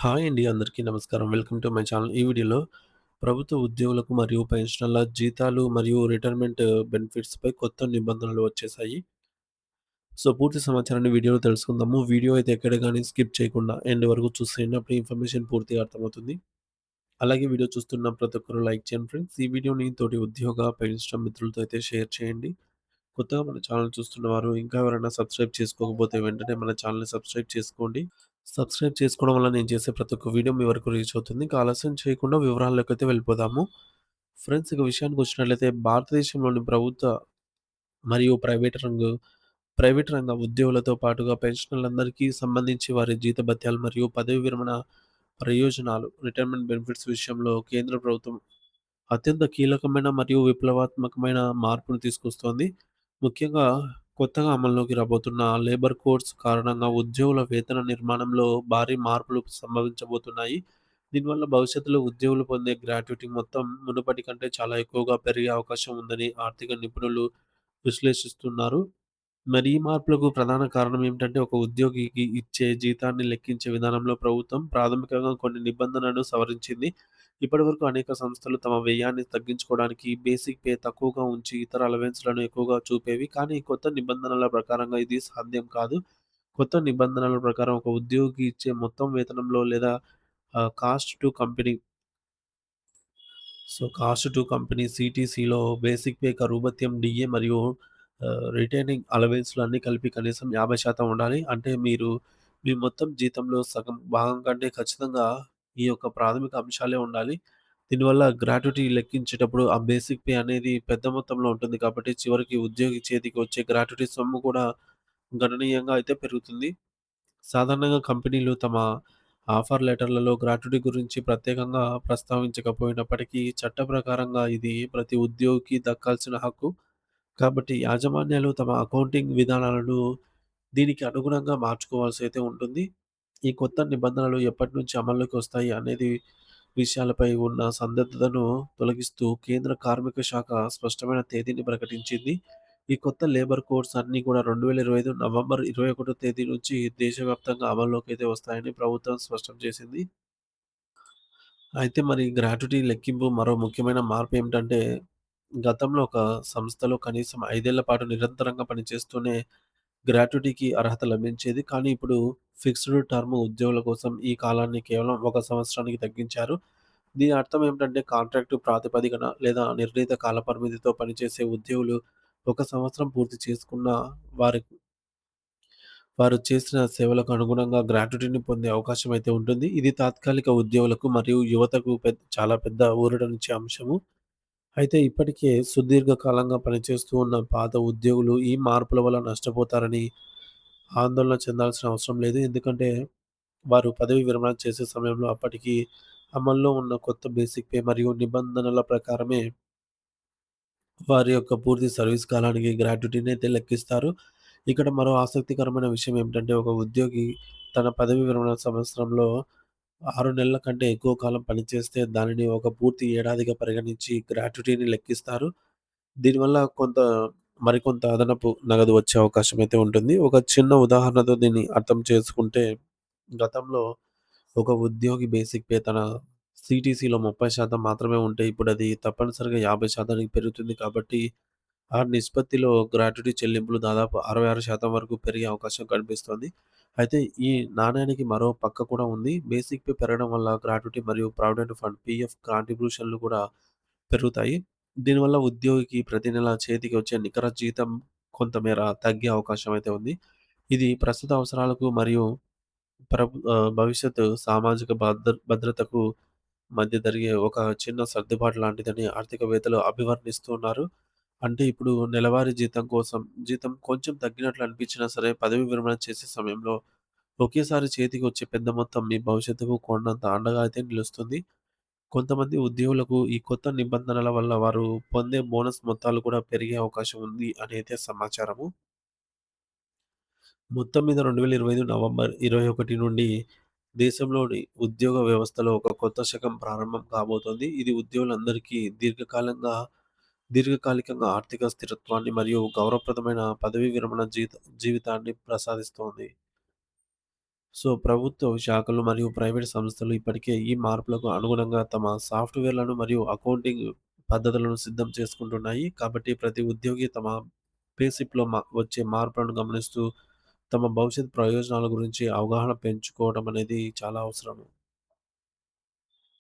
Hi అండి. అందరికీ నమస్కారం. Welcome to my channel. ఈ వీడియోలో ప్రభుత్వ ఉద్యోగులకు మరియు పెన్షనర్ల జీతాలు మరియు రిటైర్మెంట్ బెనిఫిట్స్‌పై కొత్త నిబంధనలు వచ్చేసాయి. సో, పూర్తి సమాచారాన్ని వీడియోలో తెలుసుకుందాము. వీడియో అయితే ఎక్కడ గాని స్కిప్ చేయకుండా ఎండ్ వరకు చూసేయండి. అప్పుడు ఇన్ఫర్మేషన్ పూర్తిగా అర్థమవుతుంది. అలాగే వీడియో చూస్తున్న ప్రతి ఒక్కరు లైక్ చేయండి ఫ్రెండ్స్. ఈ వీడియోని తోటి ఉద్యోగ, పెన్షన్ మిత్రులతో అయితే షేర్ చేయండి. కొత్తగా మన ఛానల్ చూస్తున్నవారు ఇంకా ఎవరైనా సబ్స్క్రైబ్ చేసుకోకపోతే వెంటనే మన ఛానల్‌ని సబ్స్క్రైబ్ చేసుకోండి. సబ్స్క్రైబ్ చేసుకోవడం వల్ల నేను చేసే ప్రతి ఒక్క వీడియో మీ వరకు రీచ్ అవుతుంది. ఇంకా ఆలస్యం చేయకుండా వివరాల్లోకైతే వెళ్ళిపోదాము. ఫ్రెండ్స్ ఇక విషయానికొచ్చినట్లయితే భారతదేశంలోని ప్రభుత్వ మరియు ప్రైవేట్ రంగ ఉద్యోగులతో పాటుగా పెన్షనర్లందరికీ సంబంధించి వారి జీతభత్యాలు మరియు పదవి విరమణ ప్రయోజనాలు రిటైర్మెంట్ బెనిఫిట్స్ విషయంలో కేంద్ర ప్రభుత్వం అత్యంత కీలకమైన మరియు విప్లవాత్మకమైన మార్పును తీసుకొస్తోంది. ముఖ్యంగా కొత్తగా అమల్లోకి రాబోతున్న లేబర్ కోడ్స్ కారణంగా ఉద్యోగుల వేతన నిర్మాణంలో భారీ మార్పులు సంభవించబోతున్నాయి. దీనివల్ల భవిష్యత్తులో ఉద్యోగులు పొందే గ్రాట్యుటీ మొత్తం మునుపటి కంటే చాలా ఎక్కువగా పెరిగే అవకాశం ఉందని ఆర్థిక నిపుణులు విశ్లేషిస్తున్నారు. మరి ఈ మార్పులకు ప్రధాన కారణం ఏమిటంటే, ఒక ఉద్యోగికి ఇచ్చే జీతాన్ని లెక్కించే విధానంలో ప్రభుత్వం ప్రాథమికంగా కొన్ని నిబంధనలను సవరించింది. ఇప్పటివరకు అనేక సంస్థలు తమ వ్యయాన్ని తగ్గించుకోవడానికి బేసిక్ పే తక్కువగా ఉంచి ఇతర అలవెన్స్‌లను ఎక్కువగా చూపేవి. కానీ కొత్త నిబంధనల ప్రకారంగా ఇది సాధ్యం కాదు. కొత్త నిబంధనల ప్రకారం ఒక ఉద్యోగికి ఇచ్చే మొత్తం వేతనంలో లేదా cost to company cost to company సీటీసీలో బేసిక్ పే, కరువు భత్యం, డీఏ మరియు రిటైనింగ్ అలవెన్స్‌లు అన్నీ కలిపి కనీసం 50% ఉండాలి. అంటే మీరు మీ మొత్తం జీతంలో సగం భాగం కంటే ఖచ్చితంగా ఈ యొక్క ప్రాథమిక అంశాలే ఉండాలి. దీనివల్ల గ్రాట్యుటీ లెక్కించేటప్పుడు ఆ బేసిక్ పే అనేది పెద్ద మొత్తంలో ఉంటుంది కాబట్టి చివరికి ఉద్యోగి చేతికి వచ్చే గ్రాట్యుటీ సొమ్ము కూడా గణనీయంగా అయితే పెరుగుతుంది. సాధారణంగా కంపెనీలు తమ ఆఫర్ లెటర్‌లలో గ్రాట్యుటీ గురించి ప్రత్యేకంగా ప్రస్తావించకపోయినప్పటికీ, చట్ట ప్రకారంగా ఇది ప్రతి ఉద్యోగికి దక్కాల్సిన హక్కు. కాబట్టి యాజమాన్యాలు తమ అకౌంటింగ్ విధానాలను దీనికి అనుగుణంగా మార్చుకోవాల్సి అయితే ఉంటుంది. ఈ కొత్త నిబంధనలు ఎప్పటినుంచి అమల్లోకి వస్తాయి అనేది విషయాలపై ఉన్న సందిగ్ధతను తొలగిస్తూ కేంద్ర కార్మిక శాఖ స్పష్టమైన తేదీని ప్రకటించింది. ఈ కొత్త లేబర్ కోడ్స్ అన్నీ కూడా 2025 నవంబర్ 21 తేదీ నుంచి దేశవ్యాప్తంగా అమల్లోకైతే వస్తాయని ప్రభుత్వం స్పష్టం చేసింది. అయితే మరి గ్రాట్యుటీ లెక్కింపు మరో ముఖ్యమైన మార్పు ఏమిటంటే, గతంలో ఒక సంస్థలో కనీసం 5 ఏళ్ల పాటు నిరంతరంగా పనిచేస్తూనే గ్రాట్యుటీకి అర్హత లభించేది. కానీ ఇప్పుడు ఫిక్స్డ్ టర్మ్ ఉద్యోగుల కోసం ఈ కాలాన్ని కేవలం 1 సంవత్సరానికి తగ్గించారు. దీని అర్థం ఏమిటంటే కాంట్రాక్టు ప్రాతిపదికన లేదా నిర్ణీత కాలపరిమితితో పనిచేసే ఉద్యోగులు 1 సంవత్సరం పూర్తి చేసుకున్న వారి వారు చేసిన సేవలకు అనుగుణంగా గ్రాట్యుటీని పొందే అవకాశం అయితే ఉంటుంది. ఇది తాత్కాలిక ఉద్యోగులకు మరియు యువతకు చాలా పెద్ద ఊరటనిచ్చే అంశము. అయితే ఇప్పటికే సుదీర్ఘ కాలంగా పనిచేస్తూ ఉన్న పాత ఉద్యోగులు ఈ మార్పుల వల్ల నష్టపోతారని ఆందోళన చెందాల్సిన అవసరం లేదు. ఎందుకంటే వారు పదవీ విరమణ చేసే సమయంలో అప్పటికి అమల్లో ఉన్న కొత్త బేసిక్ పే మరియు నిబంధనల ప్రకారమే వారి యొక్క పూర్తి సర్వీస్ కాలానికి గ్రాట్యుటీని అయితే లెక్కిస్తారు. ఇక్కడ మరో ఆసక్తికరమైన విషయం ఏమిటంటే, ఒక ఉద్యోగి తన పదవీ విరమణ సంవత్సరంలో 6 నెలల కంటే ఎక్కువ కాలం పనిచేస్తే దానిని ఒక పూర్తి ఏడాదిగా పరిగణించి గ్రాట్యుటీని లెక్కిస్తారు. దీనివల్ల మరికొంత అదనపు నగదు వచ్చే అవకాశం అయితే ఉంటుంది. ఒక చిన్న ఉదాహరణతో దీన్ని అర్థం చేసుకుంటే, గతంలో ఒక ఉద్యోగి బేసిక్ పే తన సీటీసీలో 30% మాత్రమే ఉంటే ఇప్పుడది తప్పనిసరిగా 50%కి పెరుగుతుంది కాబట్టి, ఆ నిష్పత్తిలో గ్రాట్యుటీ చెల్లింపులు దాదాపు 66% వరకు పెరిగే అవకాశం కనిపిస్తోంది. అయితే ఈ నాణేనికి మరో పక్క కూడా ఉంది. బేసిక్ పే పెరగడం వల్ల గ్రాట్యుటీ మరియు ప్రావిడెంట్ ఫండ్ పీఎఫ్ కాంట్రిబ్యూషన్‌లు కూడా పెరుగుతాయి. దీనివల్ల ఉద్యోగికి ప్రతి నెల చేతికి వచ్చే నికర జీతం కొంతమేర తగ్గే అవకాశం అయితే ఉంది. ఇది ప్రస్తుత అవసరాలకు మరియు భవిష్యత్తు సామాజిక భద్రతకు మధ్య జరిగే ఒక చిన్న సర్దుబాటు లాంటిదని ఆర్థికవేత్తలు అభివర్ణిస్తున్నారు. అంటే ఇప్పుడు నెలవారీ జీతం కొంచెం తగ్గినట్లు అనిపించినా సరే, పదవీ విరమణ చేసే సమయంలో ఒకేసారి చేతికొచ్చే పెద్ద మొత్తం మీ భవిష్యత్తుకు కొండంత అండగా అయితే నిలుస్తుంది. కొంతమంది ఉద్యోగులకు ఈ కొత్త నిబంధనల వల్ల వారు పొందే బోనస్ మొత్తాలు కూడా పెరిగే అవకాశం ఉంది అని అయితే సమాచారము. మొత్తం మీద 2025 నవంబర్ 21 నుండి దేశంలోని ఉద్యోగ వ్యవస్థలో ఒక కొత్త శకం ప్రారంభం కాబోతోంది. ఇది ఉద్యోగులందరికీ దీర్ఘకాలికంగా ఆర్థిక స్థిరత్వాన్ని మరియు గౌరవప్రదమైన పదవీ విరమణ జీవితాన్ని ప్రసాదిస్తోంది. సో, ప్రభుత్వ శాఖలు మరియు ప్రైవేట్ సంస్థలు ఇప్పటికే ఈ మార్పులకు అనుగుణంగా తమ సాఫ్ట్‌వేర్‌లను మరియు అకౌంటింగ్ పద్ధతులను సిద్ధం చేసుకుంటున్నాయి. కాబట్టి ప్రతి ఉద్యోగి తమ పే స్లిప్‌లో వచ్చే మార్పులను గమనిస్తూ తమ భవిష్యత్ ప్రయోజనాల గురించి అవగాహన పెంచుకోవడం అనేది చాలా అవసరం.